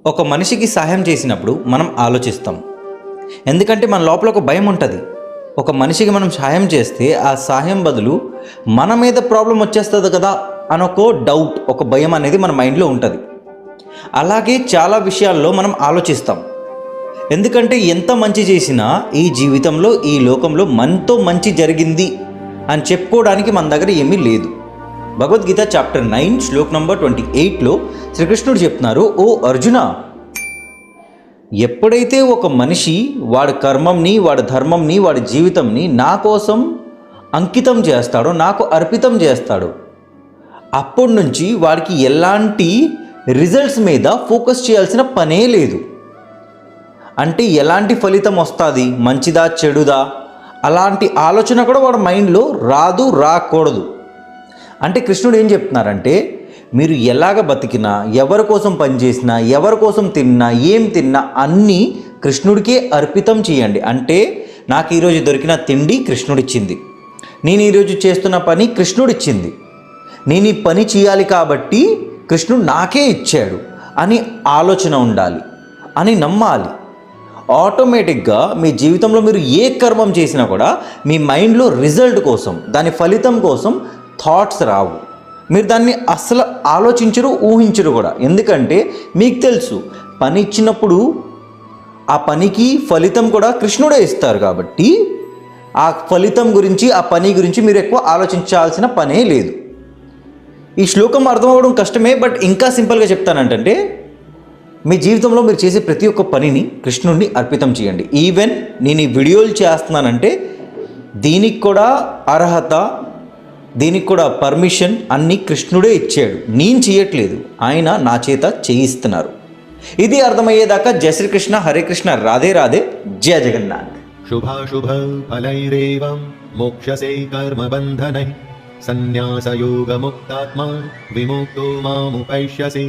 ఒక మనిషికి సహాయం చేసినప్పుడు మనం ఆలోచిస్తాం. ఎందుకంటే మన లోపల ఒక భయం ఉంటుంది. ఒక మనిషికి మనం సహాయం చేస్తే ఆ సహాయం బదులు మన మీద ప్రాబ్లం వచ్చేస్తుంది కదా అని ఒక డౌట్, ఒక భయం అనేది మన మైండ్లో ఉంటుంది. అలాగే చాలా విషయాల్లో మనం ఆలోచిస్తాం. ఎందుకంటే ఎంత మంచి చేసినా ఈ జీవితంలో, ఈ లోకంలో మనతో మంచి జరిగింది అని చెప్పుకోవడానికి మన దగ్గర ఏమీ లేదు. భగవద్గీత చాప్టర్ 9 శ్లోక్ నంబర్ 28లో శ్రీకృష్ణుడు చెప్తున్నారు, ఓ అర్జున, ఎప్పుడైతే ఒక మనిషి వాడి కర్మంని, వాడి ధర్మంని, వాడి జీవితంని నా కోసం అంకితం చేస్తాడో, నాకు అర్పితం చేస్తాడో, అప్పటి నుంచి వాడికి ఎలాంటి రిజల్ట్స్ మీద ఫోకస్ చేయాల్సిన పనే లేదు. అంటే ఎలాంటి ఫలితం వస్తుంది, మంచిదా చెడుదా, అలాంటి ఆలోచన కూడా వాడి మైండ్లో రాదు, రాకూడదు. అంటే కృష్ణుడు ఏం చెప్తున్నారంటే, మీరు ఎలాగ బతికినా, ఎవరి కోసం పనిచేసినా, ఎవరి కోసం తిన్నా, ఏం తిన్నా అన్నీ కృష్ణుడికే అర్పితం చేయండి. అంటే నాకు ఈరోజు దొరికిన తిండి కృష్ణుడిచ్చింది, నేను ఈరోజు చేస్తున్న పని కృష్ణుడిచ్చింది, నేను ఈ పని చేయాలి కాబట్టి కృష్ణుడు నాకే ఇచ్చాడు అని ఆలోచన ఉండాలి, అని నమ్మాలి. ఆటోమేటిక్గా మీ జీవితంలో మీరు ఏ కర్మం చేసినా కూడా మీ మైండ్లో రిజల్ట్ కోసం, దాని ఫలితం కోసం థాట్స్ రావు. మీరు దాన్ని అసలు ఆలోచించరు, ఊహించరు కూడా. ఎందుకంటే మీకు తెలుసు, పని ఇచ్చినప్పుడు ఆ పనికి ఫలితం కూడా కృష్ణుడే ఇస్తారు. కాబట్టి ఆ ఫలితం గురించి, ఆ పని గురించి మీరు ఎక్కువ ఆలోచించాల్సిన పనే లేదు. ఈ శ్లోకం అర్థం అవ్వడం కష్టమే, బట్ ఇంకా సింపుల్గా చెప్తానంటే, మీ జీవితంలో మీరు చేసే ప్రతి ఒక్క పనిని కృష్ణుడిని అర్పితం చేయండి. ఈవెన్ నేను ఈ వీడియోలు చేస్తున్నానంటే దీనికి కూడా అర్హత, దీనికి కూడా పర్మిషన్ అన్నీ కృష్ణుడే ఇచ్చాడు, నేను చేయట్లేదు, ఆయన నా చేత చేయిస్తున్నారు. ఇది అర్థమయ్యేదాకా జయ శ్రీకృష్ణ, హరే కృష్ణ, రాధే రాధే, జయ జగన్నాథ్. శుభాశుభ ఫలైరేవం మోక్షసే కర్మబంధనై సన్యాసయోగముక్తాత్మా విముక్తో మాముపైష్యసి.